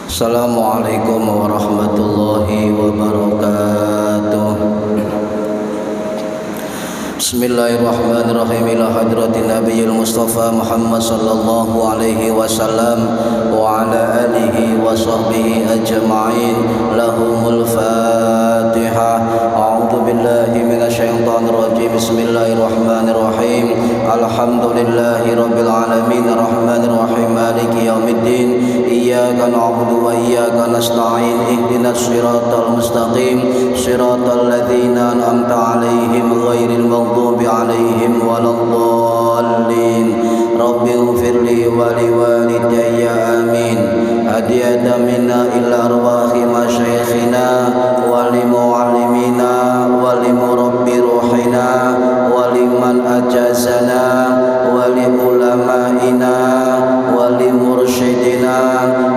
Assalamualaikum warahmatullahi wabarakatuh. Bismillahirrahmanirrahim. Ila hadratin nabiyil mustafa Muhammad sallallahu alaihi wasallam wa ala alihi wa sahbihi ajma'in. Lahumul Fatihah. A'udzu billahi minasyaitonir rajim. Bismillahirrahmanirrahim. Alhamdulillahi rabbil alamin arrahmanir rahim maliki yaumiddin. Iyyaka na'budu wa iyyaka nasta'in. Ihdinas siratal mustaqim. Siratal ladzina an'amta 'alaihim ghairil maghdubi 'alaihim waladdallin. Rabbi ighfirli wa liwalidayya amin. Hadiyatan minna ila arwahi masyayikhina wa limu'allimina wa limurabbi ruhina wa liman ajazana wa liulama'ina wa limursyidina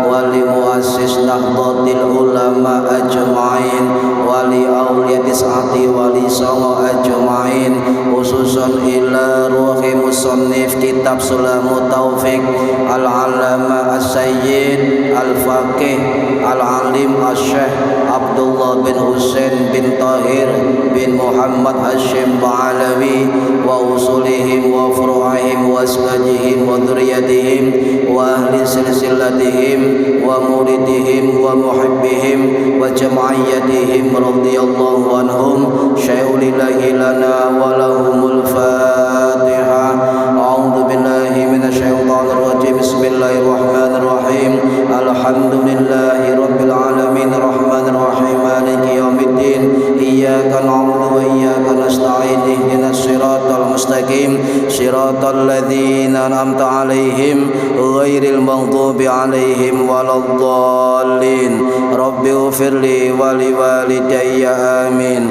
wa limuassis nahdlatil ulama ajma'in wa li awliyati sa'ati wa li sawa ajma'in, khususan ila ruhi musannif kitab Sulamut Taufiq al-Allama as-Sayyid al-Faqih al-Alim as-Syekh Abdullah bin Husain bin Tahir bin Muhammad Hashim Ba'alawi wa usulihim wa furu'ihim wa asbajihim wa dhuriyatihim wa ahli silsilatihim wa muridihim wa muhibbihim wa jama'iyatihim radhiyallahu anhum. Syai'ulillahi lana wa lahumul Fatihah. A'udzu billahi minasyaitonir rajim. Bismillahirrahmanirrahim. Alhamdulillahi rabbil alamin arrahmanir rahim maliki yaumiddin. Iyyaka na'budu wa iyyaka nasta'in. Ihdinas siratal mustaqim. Siratal ladzina an'amta 'alaihim ghairil maghdubi 'alaihim waladdallin. Rabbi ighfirli wa liwalidayya amin.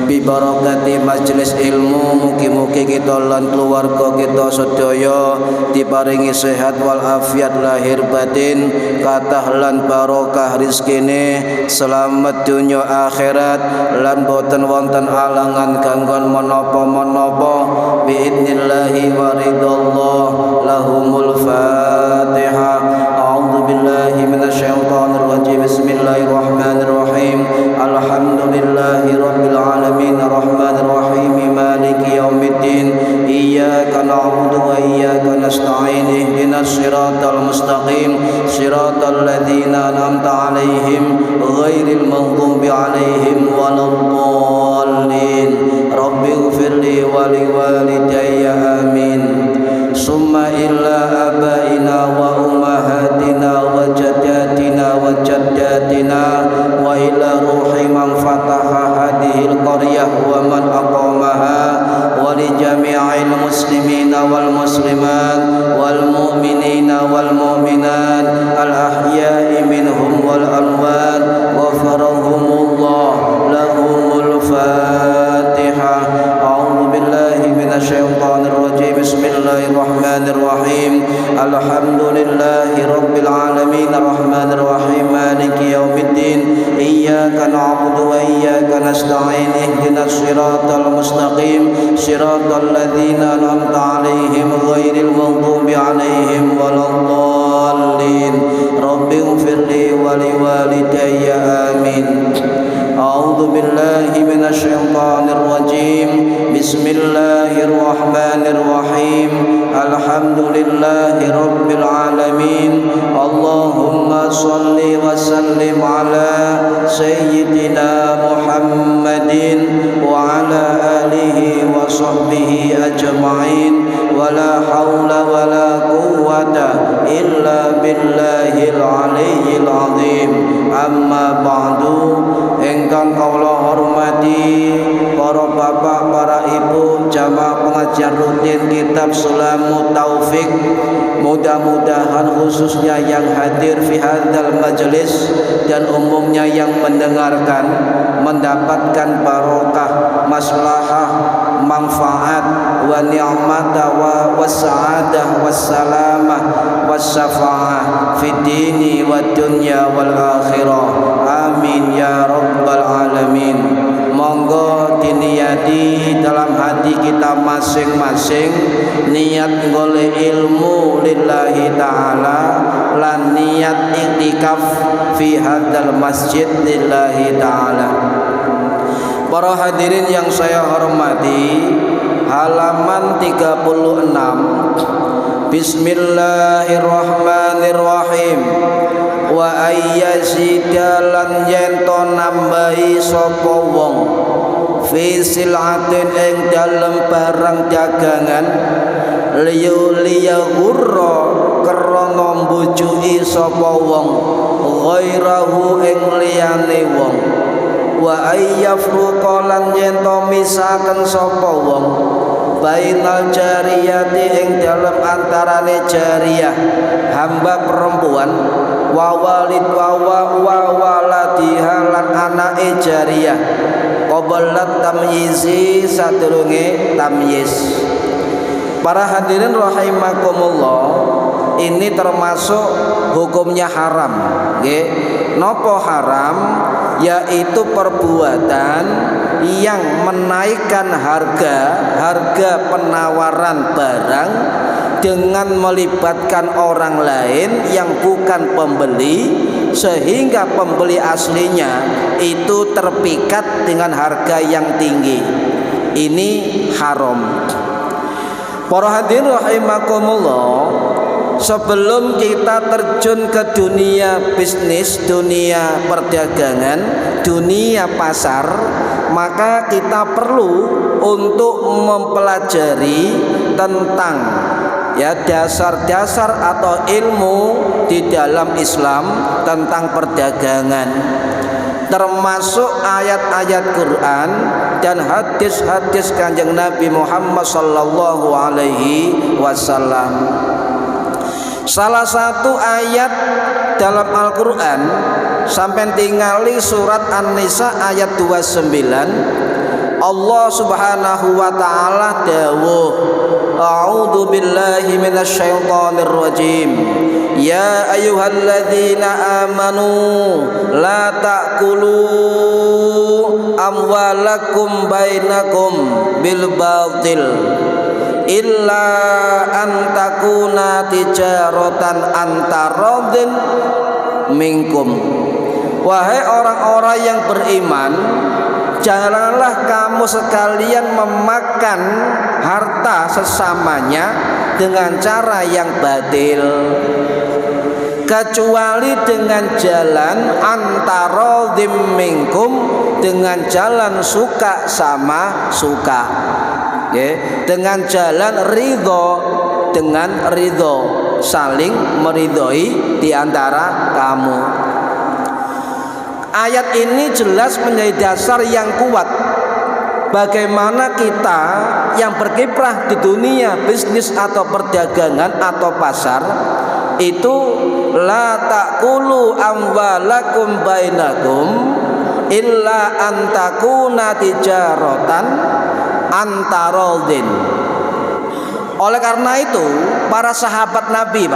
Bi barakati majelis ilmu, mugi-mugi kita lan keluarga kita sedaya diparingi sehat wal afiat lahir batin, kathah lan barokah rezekine, selamat dunya akhirat lan boten wonten alangan ganggon menapa-menapa biidnillahi wa ridallah. Lahumul Fatihah. A'udzu billahi minasyaitonir rajim. Bismillahirrahmanirrahim. Alhamdulillahi rabbil alamin arrahmanir rahim maliki yaumiddin. Iyyaka na'budu wa iyyaka nasta'in. Ihdinas siratal mustaqim. Siratal ladzina an'amta 'alaihim ghairil maghdubi 'alaihim waladdallin. Rabbi ighfirli wa liwalidayya amin. Summa illa abaina wa ummahatina wa jaddatina wa jaddatina wa ila ruhi man fataha hadhil qaryah wa man aqamaha wa li jami'il muslimina wal muslimat wal mu'minina wal mu'minat al ahya'i minhum wal amwat ghafarahumullah. Lahumul Fatihah. A'udzu billahi minasyaitonir rajim. Bismillahirrahmanirrahim. Alhamdulillahi rabbil alamin arrahmanir rahim maliki yaumiddin. Iyyaka na'budu wa iyyaka nasta'in. Ihdinas siratal mustaqim. Siratal ladzina an'amta 'alaihim ghairil maghdubi 'alaihim waladdallin. Rabbi ighfirli wa liwalidayya amin. A'udzu billahi minasyaitonir rajim. Bismillahirrahmanirrahim. Alhamdulillahi rabbil alamin. Allahumma shalli wa sallim ala sayyidina Muhammadin wa ala alihi wa sahbihi ajma'in. Wa la hawla wa la quwwata illa billahil aliyyil azim. Amma ba'du. Engkang Allah hormati para bapak, para ibu, jamaah pengajian rutin kitab Sulamut Taufiq. Mudah-mudahan khususnya yang hadir fi hadzal majlis dan umumnya yang mendengarkan mendapatkan barokah, maslahah, manfaat wa ni'mata wa wasa'adah wassalamah wassafa'ah fid dini wad dunya wal akhirah. Amin ya rabbal alamin. Monggo diniati dalam hati kita masing-masing niat golek ilmu lillahi ta'ala lan niat iktikaf fi hadzal masjid lillahi ta'ala. Para hadirin yang saya hormati, halaman 36. Bismillahirrahmanirrahim. Wa ayyazida lan yen to nambahi sapa wong fi sil'atin ing dalem barang dagangan liya ghurra krana mbujuki sapa wong ghairahu ing liyane wong. Wa ayyafruqa lan yen to misaken sapa wong bainal jariyati ing dalem antarane jariyah hamba perempuan wa walid wa waladiha lan anake jariyah qablat tamyizi sadurunge tamyiz. Para hadirin rahimakumullah, ini termasuk hukumnya haram, nggih. Napa haram? Yaitu perbuatan yang menaikkan harga penawaran barang dengan melibatkan orang lain yang bukan pembeli, sehingga pembeli aslinya itu terpikat dengan harga yang tinggi. Ini haram. Para hadirin rahimakumullah, sebelum kita terjun ke dunia bisnis, dunia perdagangan, dunia pasar, maka kita perlu untuk mempelajari tentang dasar-dasar atau ilmu di dalam Islam tentang perdagangan, termasuk ayat-ayat Quran dan hadis-hadis Kanjeng Nabi Muhammad sallallahu alaihi wasallam. Salah satu ayat dalam Al-Quran sampai tingali surat An-Nisa ayat 29, Allah subhanahu wa ta'ala dawuh, a'udzu billahi minasyaitonir rajim, ya ayyuhalladzina amanu la ta'kulu amwalakum bainakum bil batil illa an takuna tijaratan antaradin minkum. Wahai orang-orang yang beriman, janganlah kamu sekalian memakan harta sesamanya dengan cara yang batil, kecuali dengan jalan antaradin minkum, dengan jalan suka sama suka. Dengan jalan ridho, dengan ridho, saling meridhoi di antara kamu. Ayat ini jelas menjadi dasar yang kuat bagaimana kita yang berkiprah di dunia bisnis atau perdagangan atau pasar itu la ta'kulu amwalakum bainakum illa an takuna tijaratan antaradin. Oleh karena itu para sahabat Nabi,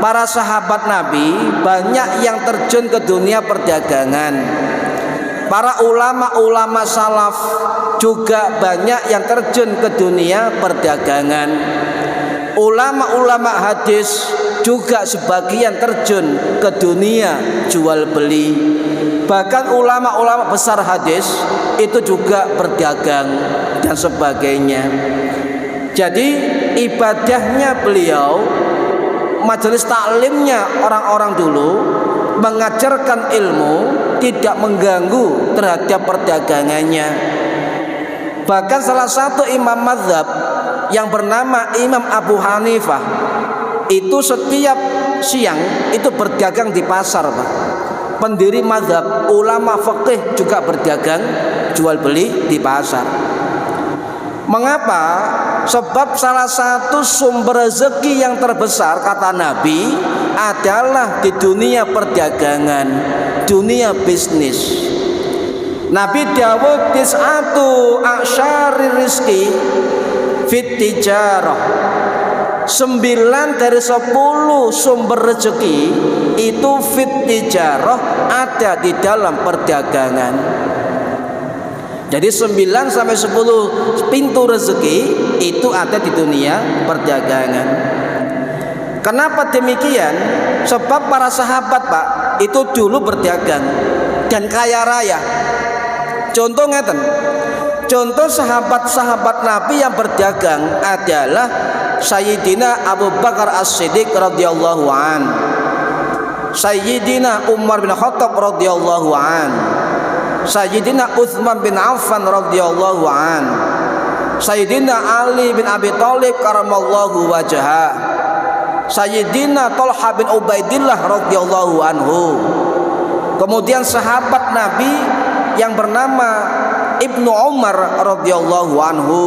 para sahabat Nabi banyak yang terjun ke dunia perdagangan. Para ulama-ulama salaf juga banyak yang terjun ke dunia perdagangan. Ulama-ulama hadis juga sebagian terjun ke dunia jual beli. Bahkan ulama-ulama besar hadis itu juga berdagang dan sebagainya. Jadi ibadahnya beliau, majelis taklimnya orang-orang dulu mengajarkan ilmu, tidak mengganggu terhadap perdagangannya. Bahkan salah satu imam mazhab yang bernama Imam Abu Hanifah itu setiap siang itu berdagang di pasar, Pak. Pendiri mazhab, ulama fikih juga berdagang jual beli di pasar. Mengapa? Sebab salah satu sumber rezeki yang terbesar kata Nabi adalah di dunia perdagangan, dunia bisnis. Nabi dawuh tis'atu a'syari rizki fit tijarah. 9 dari 10 sumber rezeki itu fit tijarah, ada di dalam perdagangan. Jadi 9 sampai 10 pintu rezeki itu ada di dunia perdagangan. Kenapa demikian? Sebab para sahabat Pak itu dulu berdagang dan kaya raya. Contoh ngeten. Contoh sahabat-sahabat Nabi yang berdagang adalah Sayyidina Abu Bakar As-Siddiq radhiyallahu an, Sayyidina Umar bin Khattab radhiyallahu an, Sayyidina Utsman bin Affan radhiyallahu an, Sayyidina Ali bin Abi Thalib karamallahu wajhah, Sayyidina Thalha bin Ubaidillah radhiyallahu anhu. Kemudian sahabat Nabi yang bernama Ibnu Umar radhiyallahu anhu,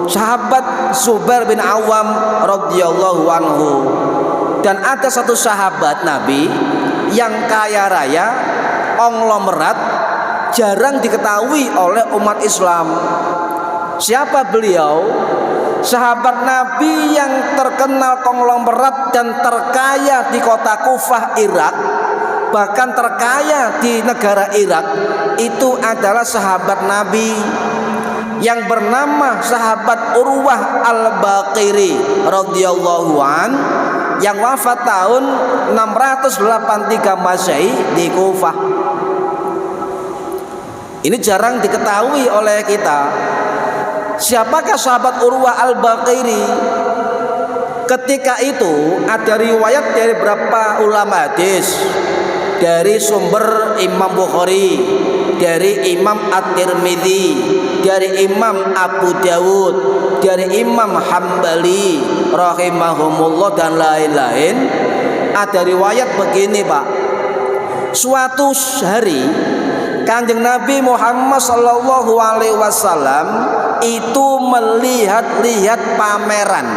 sahabat Zubair bin Awam radhiyallahu anhu. Dan ada satu sahabat Nabi yang kaya raya, konglomerat, jarang diketahui oleh umat Islam. Siapa beliau? Sahabat Nabi yang terkenal konglomerat dan terkaya di kota Kufah, Irak, bahkan terkaya di negara Irak, itu adalah sahabat Nabi yang bernama sahabat Urwah Al-Baqiri radhiyallahu an, yang wafat tahun 683 Masehi di Kufah. Ini jarang diketahui oleh kita. Siapakah sahabat Urwah Al-Baqiri? Ketika itu ada riwayat dari beberapa ulama hadis, dari sumber Imam Bukhari, dari Imam At-Tirmidzi, dari Imam Abu Dawud, dari Imam Hambali rahimahumullah dan lain-lain. Ada riwayat begini Pak. Suatu hari Kanjeng Nabi Muhammad sallallahu alaihi wasallam itu melihat pameran,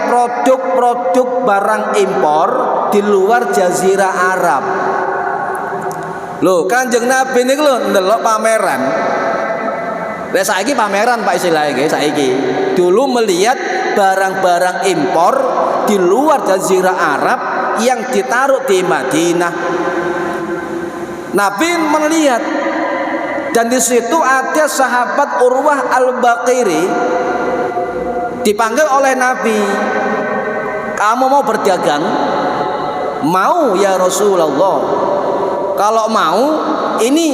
produk-produk barang impor di luar Jazirah Arab. Loh, Kanjeng Nabi ini lho ndelok pameran. Lah saiki pameran Pak istilahnya saiki. Dulu melihat barang-barang impor di luar Jazirah Arab yang ditaruh di Madinah. Nabi melihat, dan di situ ada sahabat Urwah Al-Baqiri dipanggil oleh Nabi. Kamu mau berdagang? Mau ya Rasulullah. Kalau mau, ini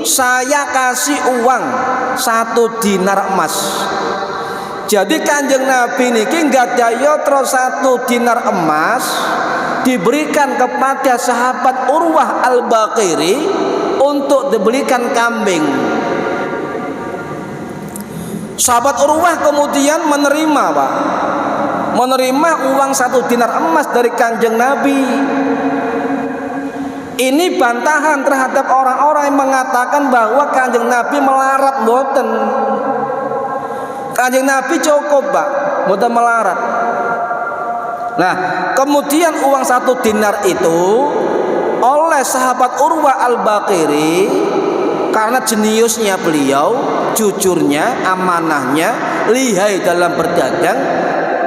saya kasih uang 1 dinar emas. Jadi Kanjeng Nabi niki nggak daya terus 1 dinar emas diberikan kepada sahabat Urwah Al-Baqiri untuk dibelikan kambing. Sahabat Urwah kemudian menerima Pak, menerima uang 1 dinar emas dari Kanjeng Nabi. Ini bantahan terhadap orang-orang yang mengatakan bahwa Kanjeng Nabi melarat. Mboten. Kanjeng Nabi cukup Pak, mboten melarat. Nah, kemudian uang 1 dinar itu oleh sahabat Urwah Al-Baqiri, karena jeniusnya beliau, jujurnya, amanahnya, lihai dalam berdagang,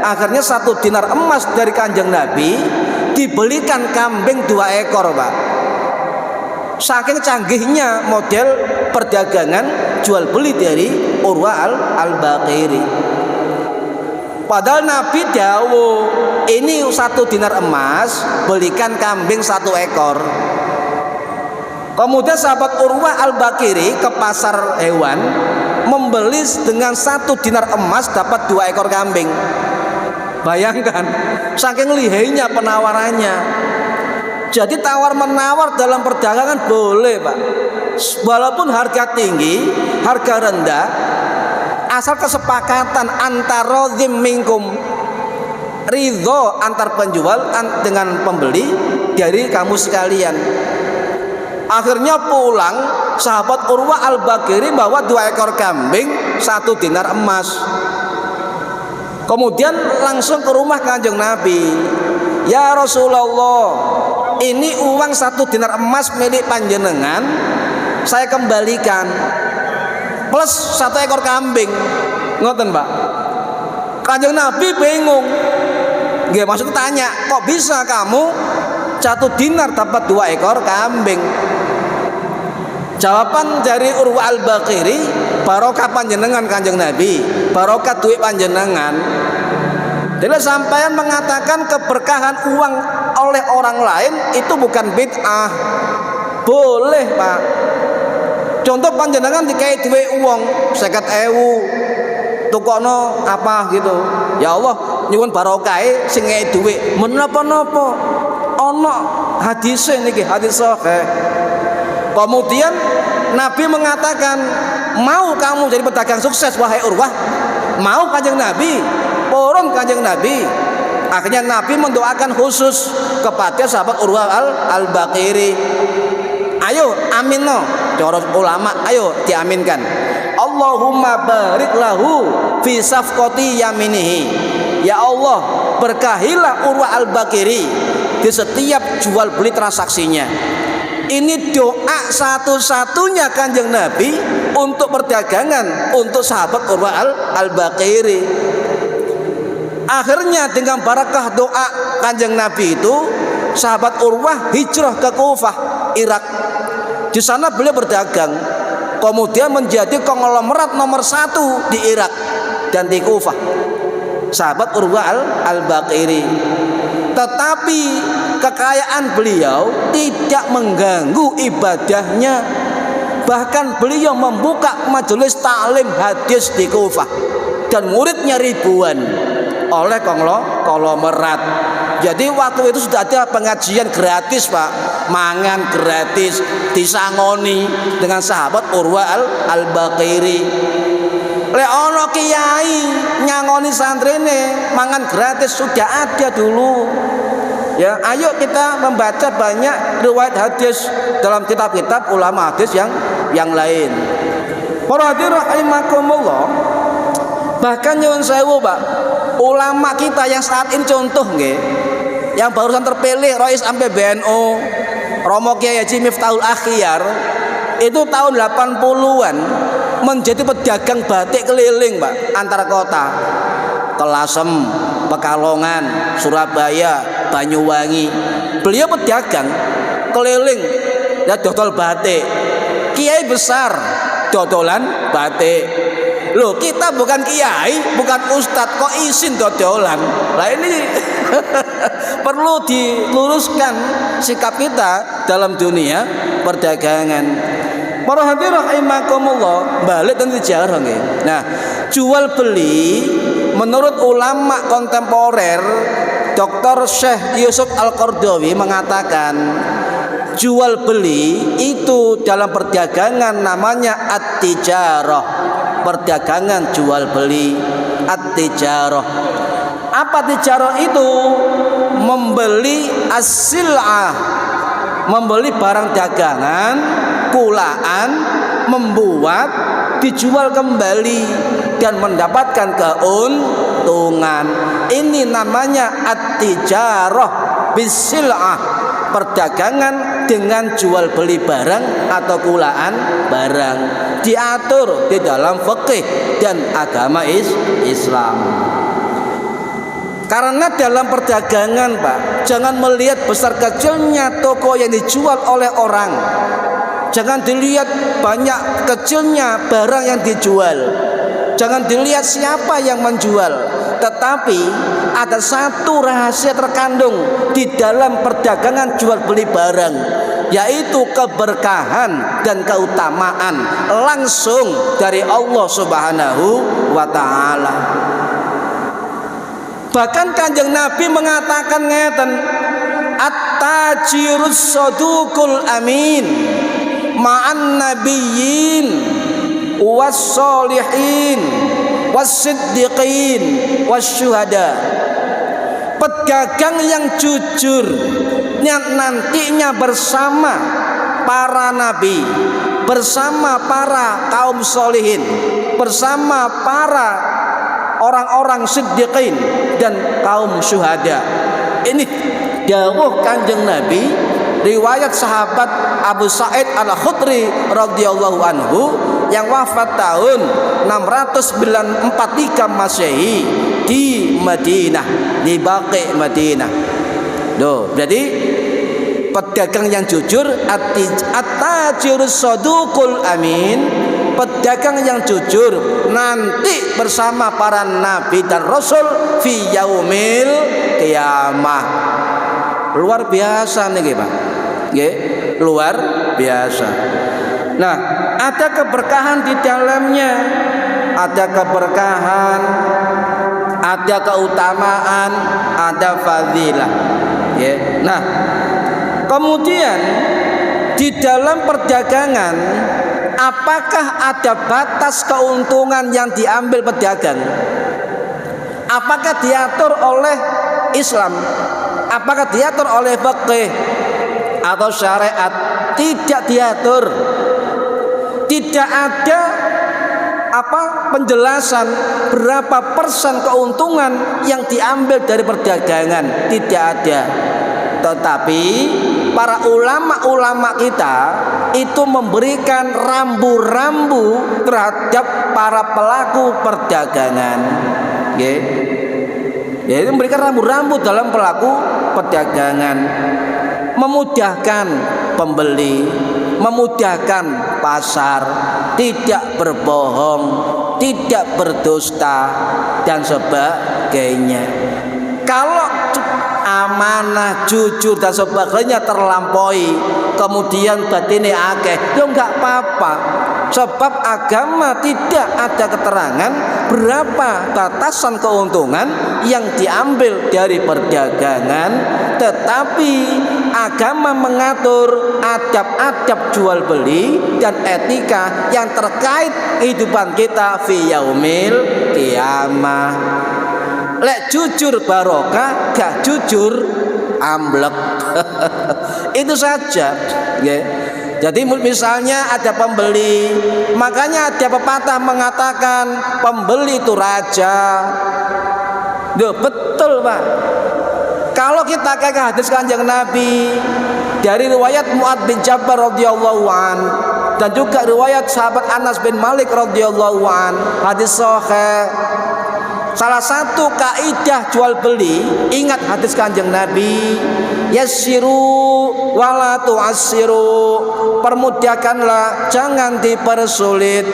akhirnya 1 dinar emas dari Kanjeng Nabi dibelikan kambing 2 ekor Pak. Saking canggihnya model perdagangan jual beli dari Urwah Al-Baqiri. Padahal Nabi dawuh, ini 1 dinar emas, belikan kambing 1 ekor. Kemudian sahabat Urwah Al-Baqiri ke pasar hewan, membeli dengan 1 dinar emas dapat 2 ekor kambing. Bayangkan, saking lihainya penawarannya. Jadi tawar menawar dalam perdagangan boleh Pak, walaupun harga tinggi, harga rendah, asal kesepakatan antara dzim minkum, ridho antar penjual dengan pembeli dari kamu sekalian. Akhirnya pulang sahabat Urwah Al-Baqiri bawa 2 ekor kambing, 1 dinar emas. Kemudian langsung ke rumah Kanjeng Nabi. Ya Rasulullah, ini uang 1 dinar emas milik panjenengan, saya kembalikan plus 1 ekor kambing. Ngoten Pak. Kanjeng Nabi bingung. Nggih, maksudnya tanya, kok bisa kamu 1 dinar dapat 2 ekor kambing? Jawaban dari Urwah Al-Baqiri, barokah panjenengan Kanjeng Nabi, barokah duit panjenengan. Jadi sampean mengatakan keberkahan uang oleh orang lain itu bukan bid'ah. Boleh, Pak. Contoh panjenengan dikai duwe uang 50.000 tukono apa gitu. Ya Allah, nyuwun barokahe sing ngei duwe menapa-napa. Ana hadis niki, hadis sahih. Kemudian Nabi mengatakan, mau kamu jadi pedagang sukses wahai Urwah? Mau Kanjeng Nabi? Porong Kanjeng Nabi. Akhirnya Nabi mendoakan khusus kepada sahabat Urwah al-Baqiri. Ayo amin no, cara ulama, ayo diaminkan. Allahumma barik lahu fi safqati yaminihi. Ya Allah, berkahilah Urwah al-Baqiri di setiap jual beli transaksinya. Ini doa satu-satunya Kanjeng Nabi untuk perdagangan untuk sahabat Urwah al-Baqiri. Akhirnya dengan barakah doa Kanjeng Nabi itu, sahabat Urwah hijrah ke Kufah, Irak. Di sana beliau berdagang, kemudian menjadi konglomerat nomor 1 di Irak dan di Kufah. Sahabat Urwah al-Baqiri. Tetapi kekayaan beliau tidak mengganggu ibadahnya. Bahkan beliau membuka majelis taklim hadis di Kufah dan muridnya ribuan oleh konglomerat. Jadi waktu itu sudah ada pengajian gratis, Pak. Mangan gratis, disangoni dengan sahabat Urwah al-Baqiri. Lek ana kiai nyangoni santrine mangan gratis sudah ada dulu. Ya, ayo kita membaca banyak riwayat hadis dalam kitab-kitab ulama hadis yang lain. Para hadirin rahimakumullah. Bahkan nyuwun sewu, Pak, ulama kita yang saat ini contoh nggih, yang barusan terpilih Rais sampai BNU, Romo Kiai Haji Miftahul Akhyar, itu tahun 80-an menjadi pedagang batik keliling, Pak, antar kota. Kelasem, Pekalongan, Surabaya, Banyuwangi. Beliau pedagang keliling ya dodol batik. Kiai besar dodolan batik. Loh, kita bukan kiai, bukan ustadz, kok izin dodolan. Lah ini perlu diluruskan sikap kita dalam dunia perdagangan. Para hadirin rahimakumullah, balik dan tijarah nggih. Nah, jual beli menurut ulama kontemporer Dr. Syekh Yusuf Al-Qardawi mengatakan jual beli itu dalam perdagangan namanya at-tijarah. Perdagangan jual beli, at-tijarah. Apa tijarah itu? Membeli as-sil'ah, membeli barang dagangan, kulaan, membuat, dijual kembali dan mendapatkan keuntungan. Ini namanya at-tijarah bis-sil'ah, perdagangan dengan jual beli barang atau kulaan barang, diatur di dalam fikih dan agama Islam. Karena dalam perdagangan, Pak, jangan melihat besar kecilnya toko yang dijual oleh orang. Jangan dilihat banyak kecilnya barang yang dijual. Jangan dilihat siapa yang menjual. Tetapi ada satu rahasia terkandung di dalam perdagangan jual beli barang, yaitu keberkahan dan keutamaan langsung dari Allah Subhanahu wa ta'ala. Bahkan Kanjeng Nabi mengatakan ngeten, at-tajirus sadukul amin ma'an nabiyyin was-solihin was-siddiqin was-syuhada. Pedagang yang jujur yang nantinya bersama para nabi, bersama para kaum solihin, bersama para orang-orang siddiqin dan kaum syuhada. Ini dawuh Kanjeng Nabi, riwayat sahabat Abu Sa'id Al-Khudri radhiyallahu anhu yang wafat tahun 643 Masehi di Madinah, di Baqi Madinah. Loh, jadi pedagang yang jujur, at-tajirus sadukul amin, dagang yang jujur nanti bersama para nabi dan rasul fi yaumil qiyamah. Luar biasa nih Pak. Nggih, luar biasa. Nah, ada keberkahan di dalamnya. Ada keberkahan, ada keutamaan, ada fadilah. Ya. Nah, kemudian di dalam perdagangan, apakah ada batas keuntungan yang diambil pedagang? Apakah diatur oleh Islam? Apakah diatur oleh fikih atau syariat? Tidak diatur. Tidak ada penjelasan berapa persen keuntungan yang diambil dari perdagangan, tidak ada. Tetapi para ulama-ulama kita itu memberikan rambu-rambu terhadap para pelaku perdagangan. Yaitu memberikan rambu-rambu dalam pelaku perdagangan, memudahkan pembeli, memudahkan pasar, tidak berbohong, tidak berdusta dan sebagainya. Kalau amanah, jujur dan sebagainya terlampaui, kemudian batine akeh, ya enggak apa-apa. Sebab agama tidak ada keterangan berapa batasan keuntungan yang diambil dari perdagangan, tetapi agama mengatur adab-adab jual beli dan etika yang terkait kehidupan kita fi yaumil qiyamah. Lek jujur barokah, gak jujur amblek. Itu saja, ya. Jadi misalnya ada pembeli, makanya ada pepatah mengatakan pembeli itu raja. Duh, betul Pak. Kalau kita kayak hadis Kanjeng Nabi dari riwayat Mu'adz bin Jabal radhiyallahu an dan juga riwayat sahabat Anas bin Malik radhiyallahu an, hadis sahih. Salah satu kaidah jual beli, ingat hadis Kanjeng Nabi, yassiru wala tu'assiru, permudahkanlah jangan dipersulit,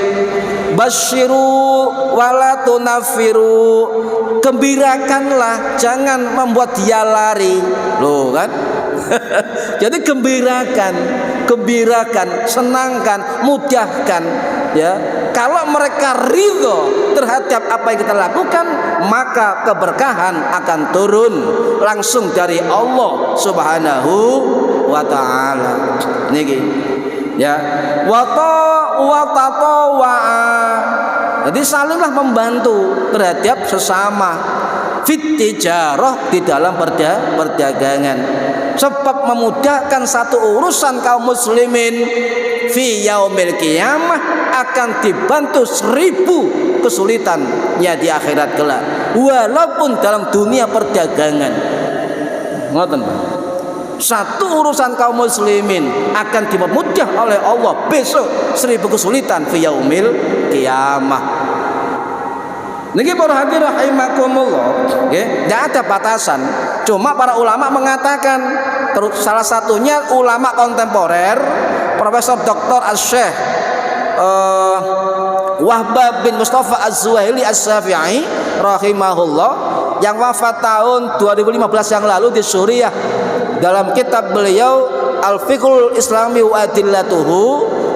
basyiru wala tunaffiru, gembirakanlah jangan membuat dia lari. Loh kan? Jadi gembirakan, senangkan, mudahkan, ya. Kalau mereka ridho terhadap apa yang kita lakukan, maka keberkahan akan turun langsung dari Allah Subhanahu wa taala. Niki. Ya. Wa jadi salinglah membantu terhadap sesama fit tijarah di dalam perdagangan, sebab memudahkan satu urusan kaum muslimin fi yaumil qiyamah akan dibantu 1000 kesulitannya di akhirat kelak, walaupun dalam dunia perdagangan. Ngoten Pak. Satu urusan kaum muslimin akan dipermudah oleh Allah besok 1000 kesulitan fi yaumil qiyamah. Niki para hadirin rahimakumullah, nggih, tidak ada batasan. Cuma para ulama mengatakan, salah satunya ulama kontemporer, Profesor Dr. Asy-Syaikh Wahbah bin Mustafa Az-Zuhaili As-Syafi'i rahimahullah, yang wafat tahun 2015 yang lalu di Suriah. Dalam kitab beliau Al-Fiqhul Islami wa Adillatuhu,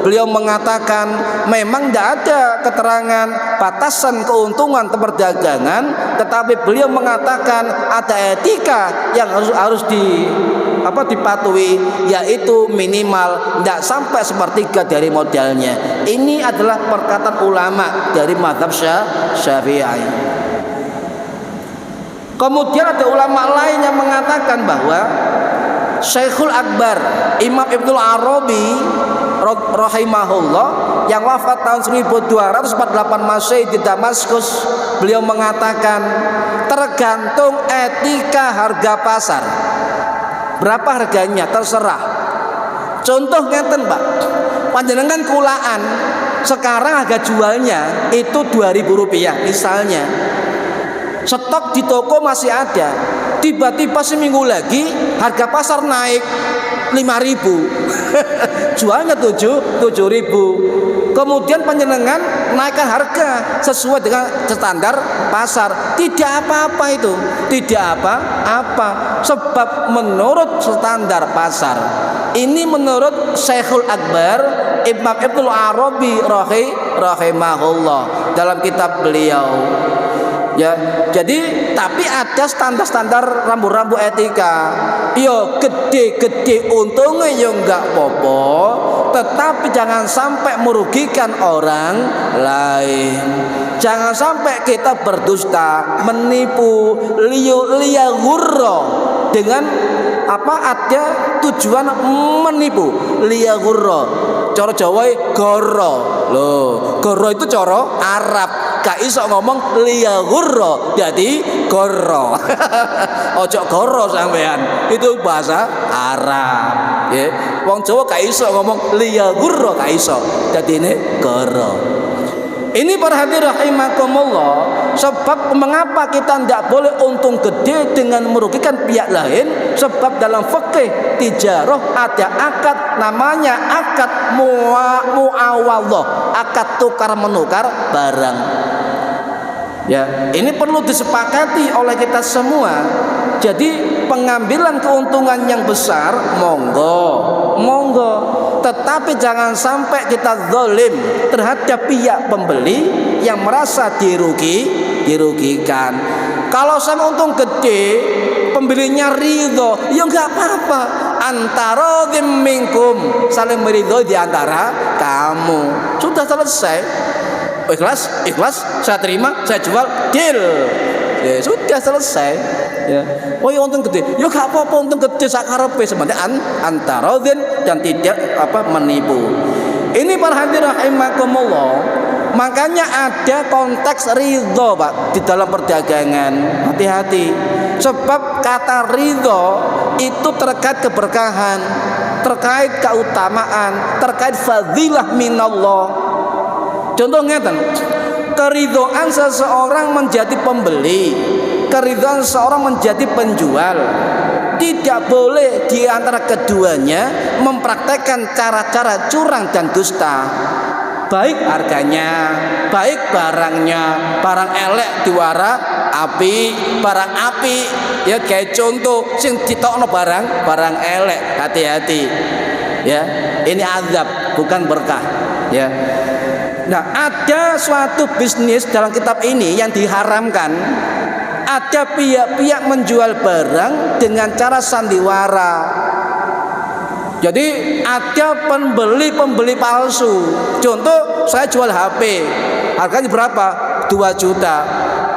beliau mengatakan memang tidak ada keterangan batasan keuntungan perdagangan, tetapi beliau mengatakan ada etika yang harus dipatuhi, yaitu minimal tidak sampai sepertiga dari modalnya. Ini adalah perkataan ulama dari mazhab Syafi'i. Kemudian ada ulama lain yang mengatakan bahwa Syekhul Akbar Imam Ibnul Arabi rahimahullah yang wafat tahun 1248 Masehi di Damaskus, beliau mengatakan tergantung etika harga pasar. Berapa harganya terserah. Contoh ngeten Pak, panjenengan kulaan sekarang harga jualnya itu Rp2.000 misalnya. Stok di toko masih ada, tiba-tiba seminggu lagi harga pasar naik 5.000, jualnya 7.000. kemudian panjenengan naikkan harga sesuai dengan standar pasar, tidak apa-apa itu, tidak apa-apa, sebab menurut standar pasar ini, menurut Syekhul Akbar Imam Ibnul Arabi rahimahullah dalam kitab beliau, ya. Jadi tapi ada standar-standar rambu-rambu etika. Yo gede-gede untungnya yo enggak popo, tetapi jangan sampai merugikan orang lain. Jangan sampai kita berdusta, menipu, liyagurra, dengan apa, ada tujuan menipu. Liyagurra cara Jawa goro. Loh, goro itu cara Arab. Gak iso ngomong liyagurra jadi goro. Ojo goro sampean, itu bahasa Arab, ya. Wong Jawa gak iso ngomong liyagurra, gak iso. Jadi ini goro. Ini para hadirin rahimakumullah, sebab mengapa kita tidak boleh untung gede dengan merugikan pihak lain, sebab dalam fikih tijarah ada akad namanya akad muawadhah, akad tukar menukar barang. Ya, ini perlu disepakati oleh kita semua. Jadi pengambilan keuntungan yang besar monggo, tetapi jangan sampai kita zalim terhadap pihak pembeli yang merasa dirugikan. Kalau sama untung gede, pembelinya ridho, ya nggak apa-apa. Antara minkum, saling meridhoi di antara kamu, sudah selesai. Ikhlas, saya terima, saya jual, deal. Ya, sudah selesai. Ya. Oh ya untung gede, ya gak apa-apa untung gede sakarepe, sebenarnya antara dan tidak menipu. Ini para hadirin rahimakumullah, makanya ada konteks ridho Pak di dalam perdagangan. Hati-hati, sebab kata ridho itu terkait keberkahan, terkait keutamaan, terkait fadilah minallah. Contohnya kan, keridhaan seseorang menjadi pembeli, keridhaan seseorang menjadi penjual, tidak boleh di antara keduanya mempraktekkan cara-cara curang dan dusta. Baik harganya, baik barangnya, barang elek diwara api, barang api, ya kayak contoh sing ditokno barang elek, hati-hati. Ya, ini azab bukan berkah, ya. Nah, ada suatu bisnis dalam kitab ini yang diharamkan. Ada pihak-pihak menjual barang dengan cara sandiwara. Jadi ada pembeli palsu. Contoh, saya jual HP, harganya berapa? 2 juta.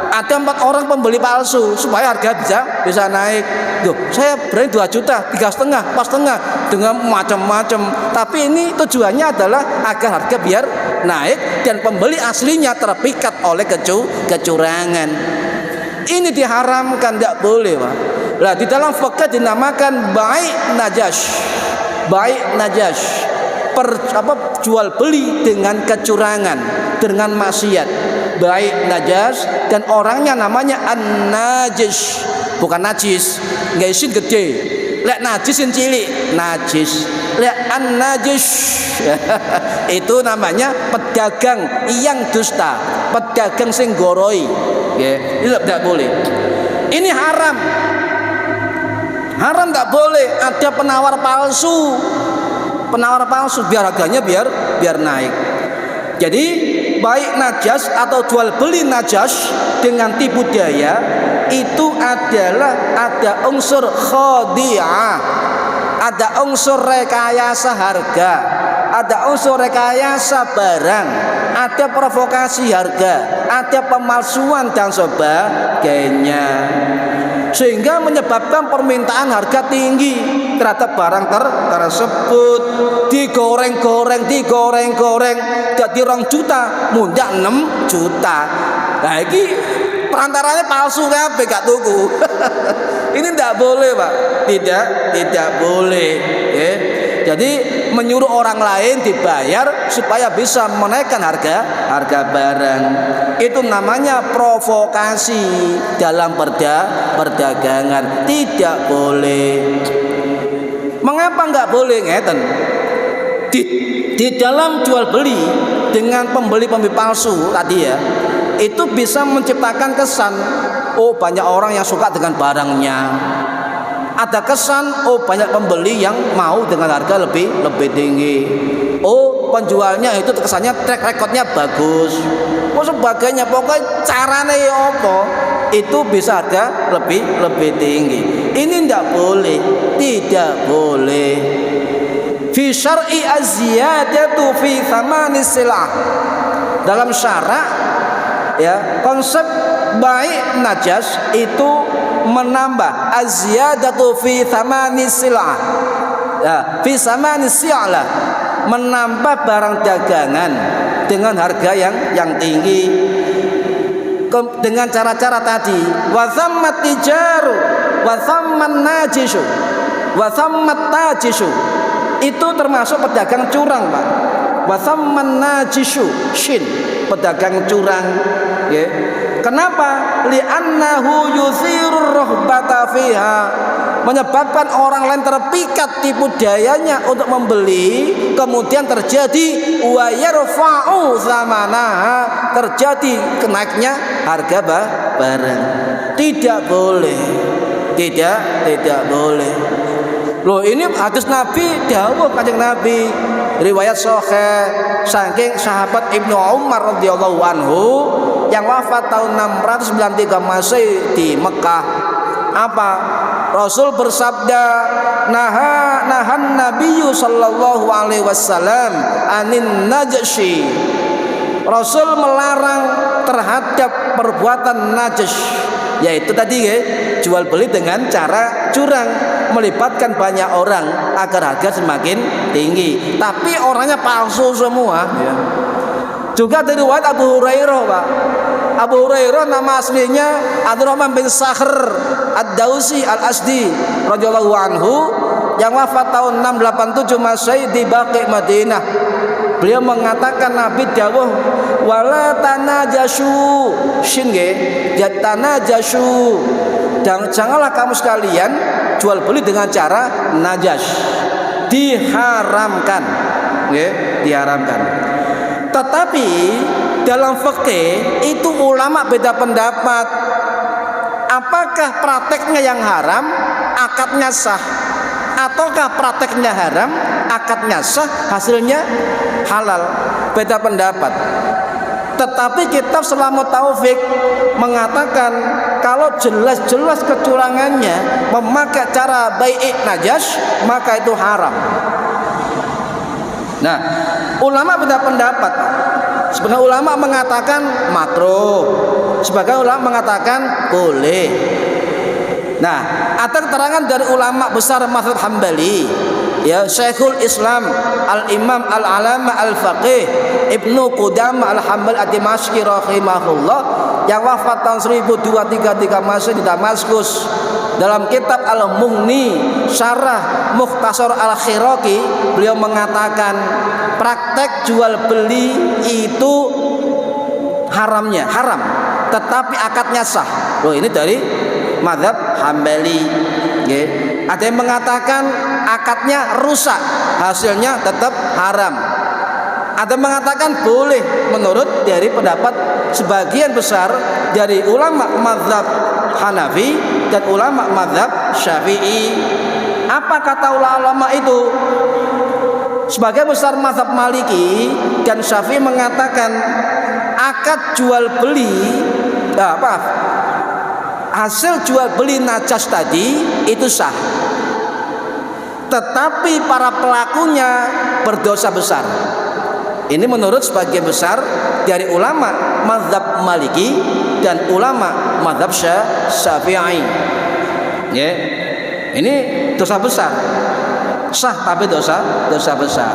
Ada 4 orang pembeli palsu supaya harga bisa naik. Duh, saya berani 2 juta, 3,5, 4,5 dengan macam-macam. Tapi ini tujuannya adalah agar harga biar naik dan pembeli aslinya terpikat oleh kecurangan. Ini diharamkan, tidak boleh, Pak. Nah, di dalam fikih dinamakan bai' najash. Jual beli dengan kecurangan, dengan maksiat. Bai' najash, dan orangnya namanya an-najis, bukan najis. Nggak isin gede. Lek najisin cilik, najis. Lek an-najis itu namanya pedagang yang dusta, pedagang sing goroi. Ini tidak boleh. Ini haram tidak boleh. Ada penawar palsu biar harganya biar naik. Jadi baik najas atau jual beli najas dengan tipu daya itu adalah ada unsur khadi'ah, ada unsur rekayasa harga, ada unsur rekayasa barang, ada provokasi harga, ada pemalsuan dan sebagainya, sehingga menyebabkan permintaan harga tinggi terhadap barang tersebut. Digoreng-goreng jadi 2 juta mundak 6 juta. Nah ini perantaranya palsu kabeh gak tuku. Ini tidak boleh, Pak. Tidak boleh, ya. Jadi menyuruh orang lain dibayar supaya bisa menaikkan harga barang. Itu namanya provokasi dalam perdagangan. Tidak boleh. Mengapa nggak boleh ngeten? Di dalam jual beli dengan pembeli-pembeli palsu tadi ya, itu bisa menciptakan kesan, oh banyak orang yang suka dengan barangnya. Ada kesan, oh banyak pembeli yang mau dengan harga lebih tinggi. Oh penjualnya itu kesannya track recordnya bagus. Oh sebagainya, pokoknya caranya ya apa, itu bisa harga lebih tinggi. Ini tidak boleh, tidak boleh. Fi syar'i az-ziyadatu fi thamani silah. Dalam syarak ya, konsep baik najas itu menambah az-ziyadatu fi thamani silah. Ya, fi thamani silah, menambah barang dagangan dengan harga yang tinggi dengan cara-cara tadi. Wa thammat tijaru wa thamman najishu wa thammat tajishu, itu termasuk pedagang curang, Pak. Wa thamman najishu, shin, pedagang curang ya. Kenapa? Li'annahu yuthirur rahbata fiha, menyebabkan orang lain terpikat tipu dayanya untuk membeli, kemudian terjadi wa yarfa'u zamanaha, terjadi kenaiknya harga barang. Tidak boleh, tidak boleh. Loh, ini hadis Nabi, dawuh Kanjeng Nabi, riwayat sahih saking sahabat Ibnu Umar radhiyallahu anhu yang wafat tahun 693 Masehi di Mekah. Apa? Rasul bersabda, nahan Nabiyyu sallallahu alaihi wasallam anin najshi. Rasul melarang terhadap perbuatan najas, yaitu tadi ya, jual beli dengan cara curang, melibatkan banyak orang agar harga semakin tinggi, tapi orangnya palsu semua ya. Juga dari riwayat Abu Hurairah, Pak. Abu Hurairah nama aslinya Abdurrahman bin Sakhr Ad-Dausi Al-Asdi radhiyallahu anhu yang wafat tahun 687 Masehi di Baqi Madinah. Beliau mengatakan Nabi dawuh wala tanajashu, shin nggih, ya tanajashu, dan janganlah kamu sekalian jual beli dengan cara najas, diharamkan nggih, diharamkan. Tetapi dalam fikih itu ulama beda pendapat. Apakah prakteknya yang haram, akadnya sah, ataukah prakteknya haram, akadnya sah, hasilnya halal? Beda pendapat. Tetapi kitab Selamat Taufik mengatakan kalau jelas-jelas kecurangannya memakai cara bai'i najas, maka itu haram. Nah, ulama beda pendapat. Sebagian ulama mengatakan makruh, sebagian ulama mengatakan boleh. Nah, ada keterangan dari ulama besar mazhab Hambali, ya, Syekhul Islam Al-Imam Al-Alama Al-Faqih Ibnu Qudamah Al-Hambali Ad-Dimashqi rahimahullah yang wafat tahun 1233 Masehi di Damaskus. Dalam kitab Al-Mughni Syarah Mukhtasar Al-Khiraqi, beliau mengatakan praktek jual beli itu haram, tetapi akadnya sah. Loh, ini dari mazhab Hambali. Okay. Ada yang mengatakan akadnya rusak, hasilnya tetap haram. Ada yang mengatakan boleh menurut dari pendapat sebagian besar dari ulama mazhab Hanafi dan ulama mazhab Syafi'i. Apa kata ulama itu? Sebagian besar mazhab Maliki dan Syafi'i mengatakan akad jual beli hasil jual beli najas tadi itu sah, tetapi para pelakunya berdosa besar. Ini menurut sebagian besar dari ulama mazhab Maliki dan ulama mazhab Syafi'i. Ya, ini dosa besar. Sah tapi dosa besar.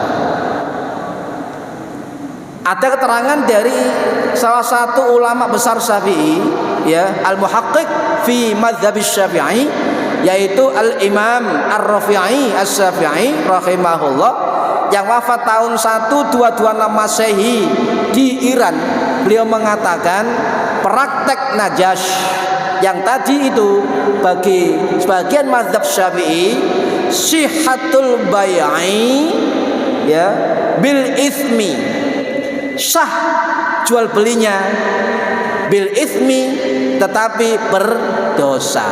Ada keterangan dari salah satu ulama besar Syafi'i, ya, Al-Muhaqqiq fi mazhab Syafi'i, yaitu Al-Imam Ar-Rafi'i As-Syafi'i rahimahullah yang wafat tahun 1226 Masehi di Iran. Beliau mengatakan praktek najas yang tadi itu bagi sebagian mazhab Syafi'i sihhatul bai'i, ya, bil ithmi, sah jual belinya, bil itsmi, tetapi berdosa.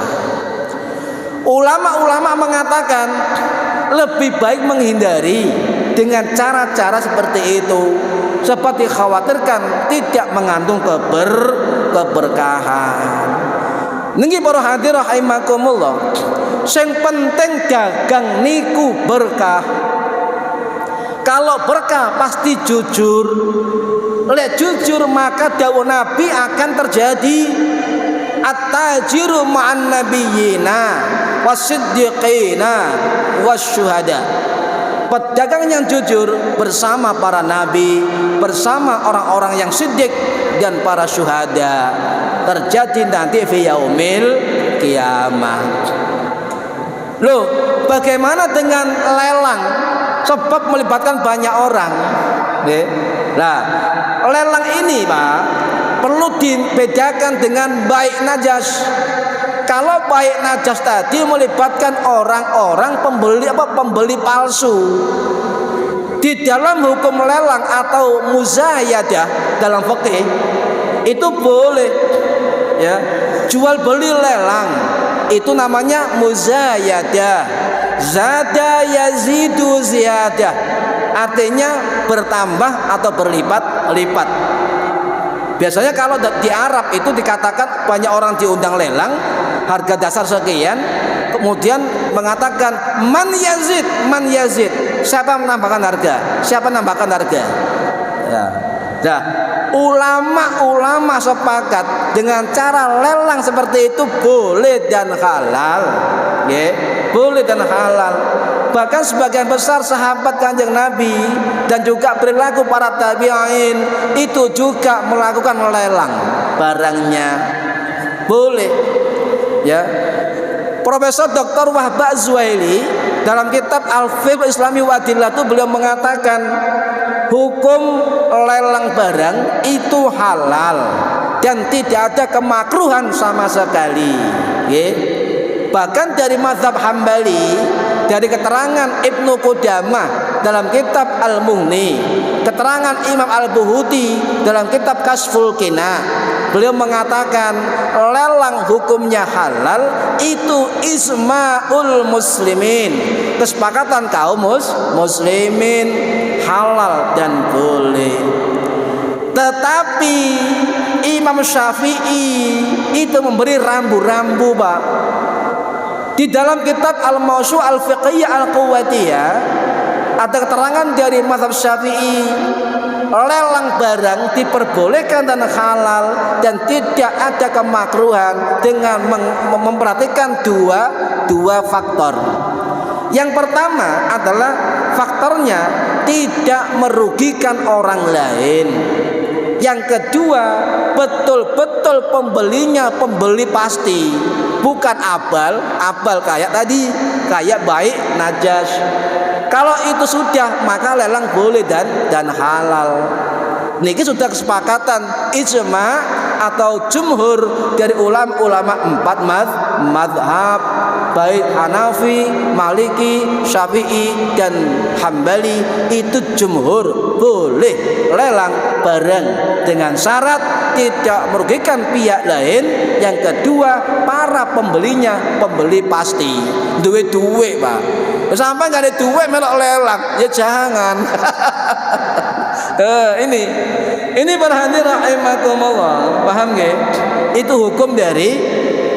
Ulama-ulama mengatakan lebih baik menghindari dengan cara-cara seperti itu, seperti khawatirkan tidak mengandung keberkahan. Niki para hadirin rahimakumullah, sing penting dagang niku berkah. Kalau berkah pasti jujur. Lek jujur maka dawuh Nabi akan terjadi at-tajiru ma'an nabiyyina wasiddiqina wasyuhada. Pedagang yang jujur bersama para nabi, bersama orang-orang yang siddiq dan para syuhada, terjadi nanti fi yaumil kiamah. Loh, bagaimana dengan lelang? Sebab melibatkan banyak orang. Nah, lelang ini Pak perlu dibedakan dengan baik najas. Kalau baik najas tadi melibatkan orang-orang pembeli palsu. Di dalam hukum lelang atau muzayadah dalam fikih itu boleh ya, jual beli lelang itu namanya muzayadah. Zada yazidu ziyadah, artinya bertambah atau berlipat-lipat. Biasanya kalau di Arab itu dikatakan banyak orang diundang lelang, harga dasar sekian, kemudian mengatakan man yazid, siapa menambahkan harga, siapa menambahkan harga ya. Nah, ulama-ulama sepakat dengan cara lelang seperti itu boleh dan halal ya, boleh dan halal. Bahkan sebagian besar sahabat Kanjeng Nabi dan juga perilaku para tabi'in itu juga melakukan lelang barangnya, boleh ya. Profesor Dr. Wahbah Az-Zuhaili dalam kitab Al-Fiqh Islami wa Adillatu beliau mengatakan hukum lelang barang itu halal dan tidak ada kemakruhan sama sekali ya. Bahkan dari mazhab Hambali, dari keterangan Ibnu Qudamah dalam kitab Al-Mughni, keterangan Imam Al-Buhuti dalam kitab Kasful Qina, beliau mengatakan lelang hukumnya halal itu isma'ul muslimin, kesepakatan kaum muslimin, halal dan boleh. Tetapi Imam Syafi'i itu memberi rambu-rambu Pak. Di dalam kitab Al-Mawsu' Al-Fiqhiyah Al-Quwatiyah ada keterangan dari mazhab Syafi'i, lelang barang diperbolehkan dan halal dan tidak ada kemakruhan dengan memperhatikan dua faktor. Yang pertama adalah faktornya tidak merugikan orang lain. Yang kedua, betul-betul pembelinya pembeli pasti, bukan abal kayak tadi, kayak baik najas. Kalau itu sudah, maka lelang boleh dan halal. Niki sudah kesepakatan ijma atau jumhur dari ulama 4 mazhab, baik Hanafi, Maliki, Syafi'i dan Hambali, itu jumhur boleh lelang barang dengan syarat tidak merugikan pihak lain. Yang kedua, para pembelinya pembeli pasti, duwe Pak. Sampai nggak ada duit melok lelang, ya jangan. Ini para hadirin rahimakumullah, paham nggih? Itu hukum dari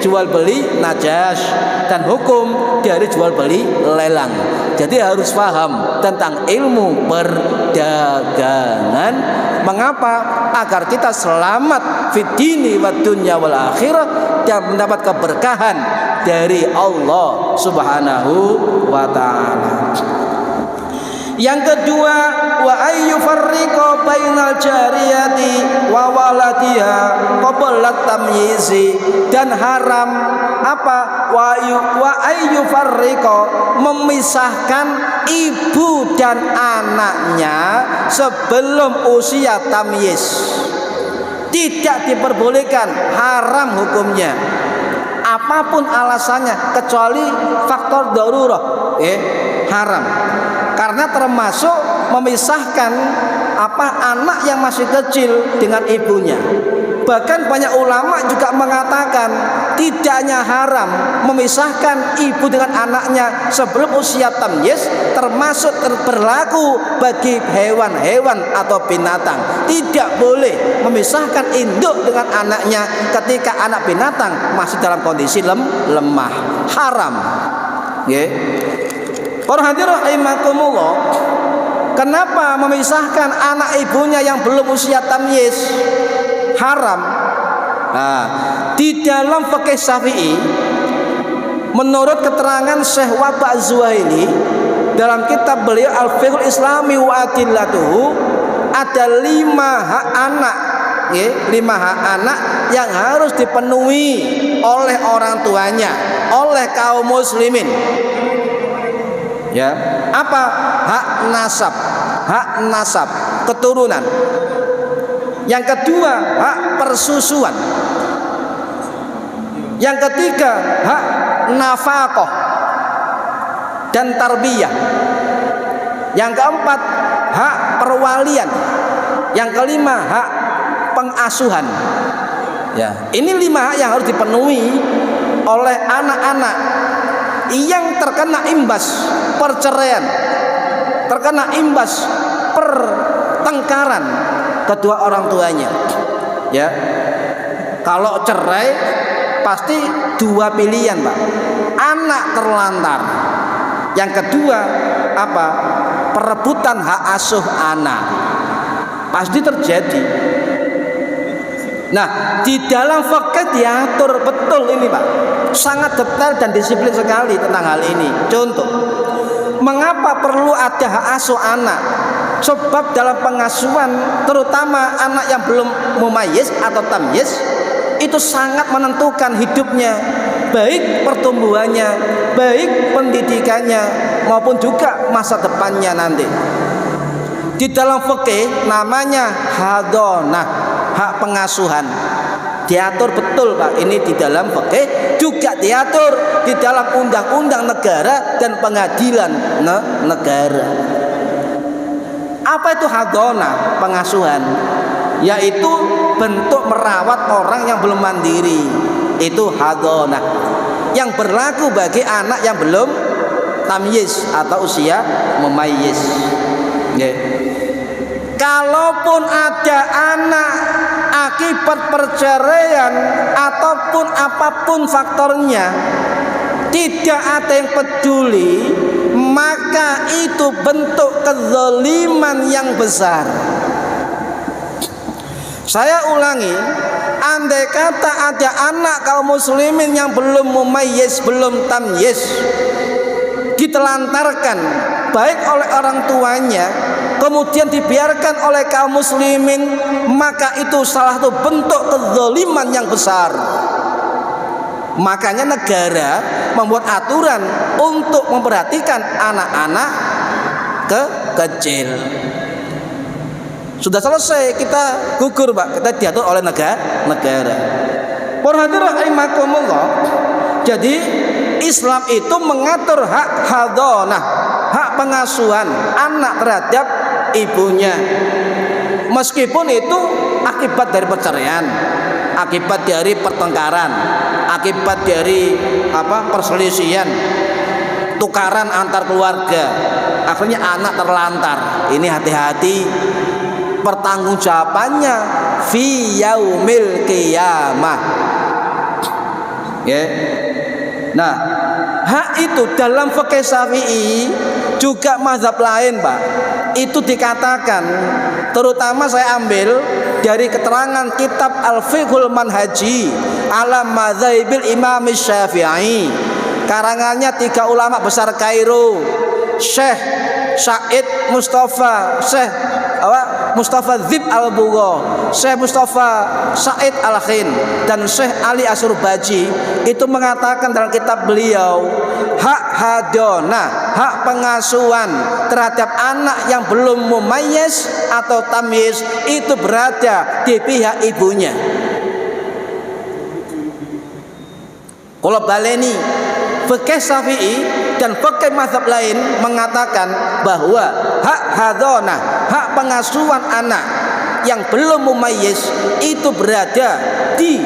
jual beli najas dan hukum dari jual beli lelang. Jadi harus paham tentang ilmu perdagangan. Mengapa? Agar kita selamat fid dini wad dunya wal akhirah dan mendapat keberkahan dari Allah Subhanahu wa taala. Yang kedua, wa ayyu farriqa bainal jariyati wa waladiha qabla tamyizi, dan haram apa? Wa ayyu farriqa, memisahkan ibu dan anaknya sebelum usia tamyiz. Tidak diperbolehkan, haram hukumnya. Apapun alasannya kecuali faktor darurah, haram. Karena termasuk memisahkan anak yang masih kecil dengan ibunya. Bahkan banyak ulama juga mengatakan tidak hanya haram memisahkan ibu dengan anaknya sebelum usia tamyiz, termasuk berlaku bagi hewan-hewan atau binatang. Tidak boleh memisahkan induk dengan anaknya ketika anak binatang masih dalam kondisi lemah. Haram. Nggih. Para hadirin rahimakumullah, kenapa memisahkan anak ibunya yang belum usia tamyiz? Haram. Nah, di dalam fikih Syafi'i, menurut keterangan Syekh Wahbah Az-Zuhaili dalam kitab beliau Al-Fiqhul Islami wa Adillatuhu, ada 5 hak anak, ya, 5 hak anak yang harus dipenuhi oleh orang tuanya, oleh kaum muslimin. Ya, apa? Hak nasab, keturunan. Yang kedua, hak persusuan. Yang ketiga, hak nafkah dan tarbiyah. Yang keempat, hak perwalian. Yang kelima, hak pengasuhan. Ya, ini 5 hak yang harus dipenuhi oleh anak-anak yang terkena imbas perceraian, terkena imbas pertengkaran kedua orang tuanya. Ya, kalau cerai pasti 2 pilihan, Pak. Anak terlantar. Yang kedua apa? Perebutan hak asuh anak. Pasti terjadi. Nah, di dalam fikih diatur betul ini, Pak. Sangat detail dan disiplin sekali tentang hal ini. Contoh, mengapa perlu ada hak asuh anak? Sebab dalam pengasuhan, terutama anak yang belum mumayyiz atau tamyiz, itu sangat menentukan hidupnya, baik pertumbuhannya, baik pendidikannya, maupun juga masa depannya nanti. Di dalam fikih namanya hadonah, hak pengasuhan. Diatur betul, Pak. Ini di dalam fikih, juga diatur di dalam undang-undang negara dan pengadilan negara. Apa itu hadonah, pengasuhan? Yaitu bentuk merawat orang yang belum mandiri. Itu hadonah yang berlaku bagi anak yang belum tamyiz atau usia mumayyiz. Kalaupun ada anak akibat perceraian ataupun apapun faktornya, tidak ada yang peduli, maka itu bentuk kezaliman yang besar. Saya ulangi, andai kata ada anak kaum muslimin yang belum mumayyiz, belum tamyiz, ditelantarkan baik oleh orang tuanya, kemudian dibiarkan oleh kaum muslimin, maka itu salah satu bentuk kezaliman yang besar. Makanya negara membuat aturan untuk memperhatikan anak-anak kecil. Sudah selesai, kita gugur, Pak. Kita diatur oleh negara. Para hadirin rahimakumullah. Jadi Islam itu mengatur hak hadonah, hak pengasuhan anak terhadap ibunya. Meskipun itu akibat dari perceraian, akibat dari pertengkaran, akibat dari perselisihan, tukaran antar keluarga, akhirnya anak terlantar. Ini hati-hati, pertanggungjawabannya fi yaumil qiyamah. Ya. Nah, hak itu dalam fikih Syafi'i juga mazhab lain, Pak. Itu dikatakan, terutama saya ambil dari keterangan kitab Al-Fiqhul Manhaji ala Madzhabil Imam Syafi'i, karangannya 3 ulama besar Kairo, Syekh Said Mustafa, Syekh Mustafa Dzib Al-Bugha, Syekh Mustafa Said Al-Khin, dan Syekh Ali Asyurbaji. Itu mengatakan dalam kitab beliau, hak hadonah, hak pengasuhan terhadap anak yang belum mumayyiz atau tamyiz itu berada di pihak ibunya. Kalau baleni fikih Syafi'i dan fikih mazhab lain mengatakan bahwa hak hadonah, hak pengasuhan anak yang belum mumayyiz itu berada di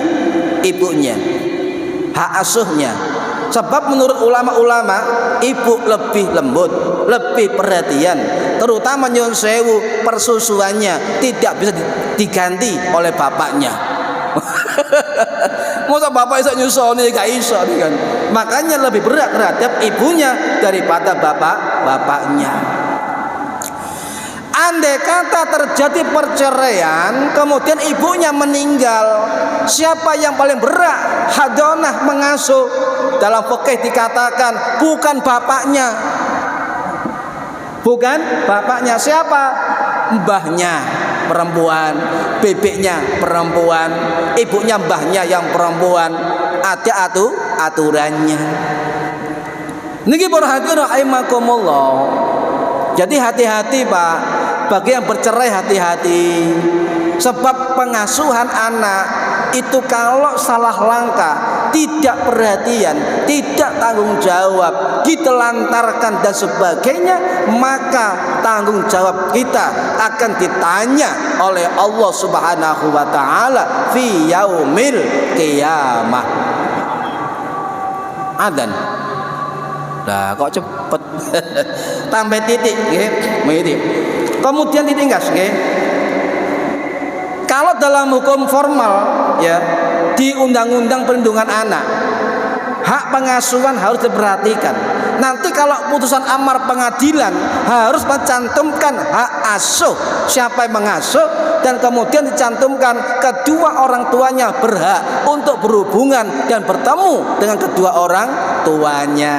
ibunya, hak asuhnya. Sebab menurut ulama-ulama, ibu lebih lembut, lebih perhatian, terutama nyun sewu persusuannya tidak bisa diganti oleh bapaknya. Masa bapak iso nyusoni gak iso kan. Makanya lebih berat terhadap ibunya daripada bapaknya. Andai kata terjadi perceraian kemudian ibunya meninggal, siapa yang paling berat hadonah mengasuh? Dalam fikih dikatakan bukan bapaknya. Bukan bapaknya, siapa? Mbahnya perempuan, bebeknya perempuan, ibunya mbahnya yang perempuan. Ada aturannya. Niki para hadirin rahimakumullah. Jadi hati-hati Pak, bagi yang bercerai hati-hati. Sebab pengasuhan anak itu kalau salah langkah, tidak perhatian, tidak tanggung jawab, ditelantarkan dan sebagainya, maka tanggung jawab kita akan ditanya oleh Allah Subhanahu wa taala fi yaumil qiyamah. Adzan. Nah, kok cepet. Tambah titik nggih. Kemudian ditinggas nggih. Kalau dalam hukum formal ya, di Undang-Undang Perlindungan Anak, hak pengasuhan harus diperhatikan. Nanti kalau putusan amar pengadilan harus mencantumkan hak asuh, siapa yang mengasuh, dan kemudian dicantumkan kedua orang tuanya berhak untuk berhubungan dan bertemu dengan kedua orang tuanya.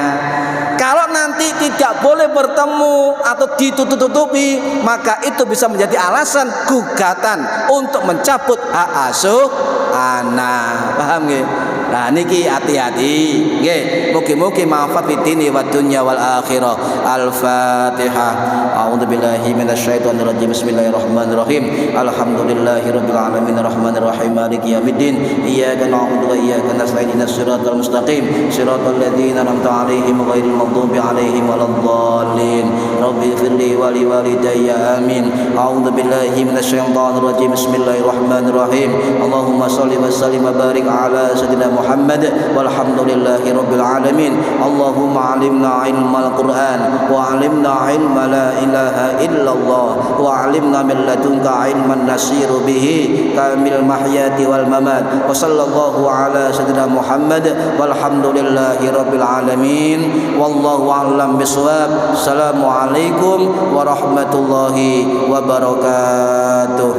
Kalau nanti tidak boleh bertemu atau ditutup-tutupi, maka itu bisa menjadi alasan gugatan untuk mencabut hak asuh anak. Paham nggih? Nah niki hati-hati nggih. Mugi-mugi manfaat fid dini wad dunya wal akhirah. Al-Fatihah. A'udzubillahi minasyaitonir rajim. Bismillahirrahmanirrahim. Alhamdulillahirabbil alamin arrahmanir rahim maliki yaumiddin. Iyyaka na'budu wa iyyaka nasta'in ihdinas siratal mustaqim. Siratal ladzina an'amta 'alaihim ghairil maghdubi 'alaihim waladdallin. Rabbi ighfirli wa liwalidayya amin. A'udzubillahi minasyaitonir rajim. Bismillahirrahmanirrahim. Allahumma shalli wa sallim wa barik ala sayyidina Muhammad walhamdulillahi rabbil alamin. Allahumma alimna ilmal Qur'an wa alimna ilma la ilaha illallah wa alimna min ladunka ilman nasiru bihi kamil mahyati wal mamat. Wa sallallahu ala sayyidina Muhammad walhamdulillahi rabbil alamin. Wallahu a'lam bishawab. Assalamualaikum warahmatullahi wabarakatuh.